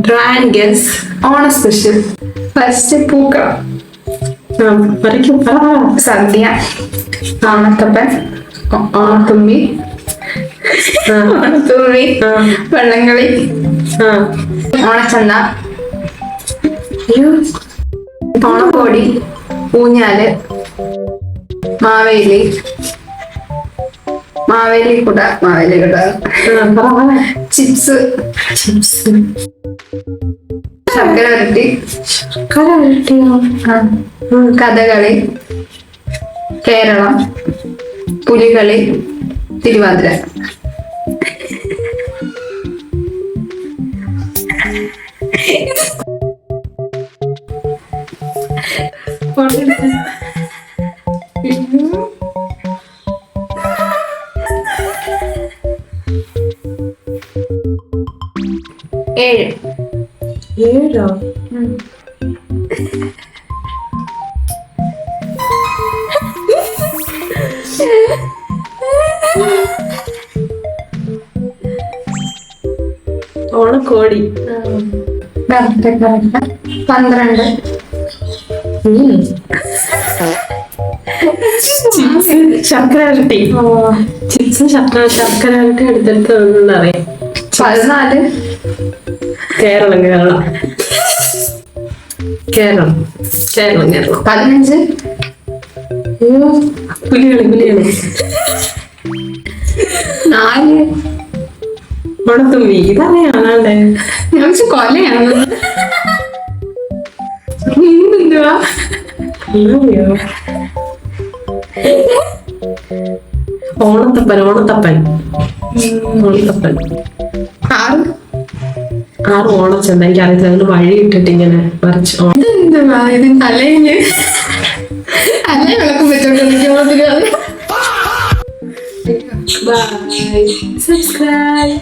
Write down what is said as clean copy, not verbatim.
Try and guess. ഓണ special. First പൂക്കളം, വരയ്ക്കും. സദ്യ, ഓണത്തപ്പൻ, ഓണത്തുമ്പി, ഓണത്തുമ്പി, വള്ളംകളി, ഓണച്ചന്ത, ഓണക്കോടി, ഊഞ്ഞാല്, മാവേലി, മാവേലി കുട, ചിപ്സ്, ശർക്കര വരട്ടി, കഥകളി, കേരളം, പുലികളി, തിരുവാതിര. ഏഴ്. ഏഴോ? ഓണക്കോടി. 12. ശർക്കര വരട്ടി. ചിപ്സും ശർക്കര വരട്ടി എടുത്തെടുത്ത് അറിയാം. 14. കേരളം. 15. പുലികളി. 4. ഓണത്തുമ്പി. ഇതറിയാണേ. ഞാൻ കൊലയാണ്. എന്തുവാ? ഓണത്തപ്പൻ. 6 ഓണച്ചന്ത. എനിക്ക് അറിയത്തില്ല, അതിന് വഴി ഇട്ടിട്ട് ഇങ്ങനെ വരച്ചു. ഇതെന്തുവാ? ഇത് തലയില് അല്ല വിളക്കം വെച്ചോണ്ടിരിക്കുമ്പോ. Bye. Subscribe.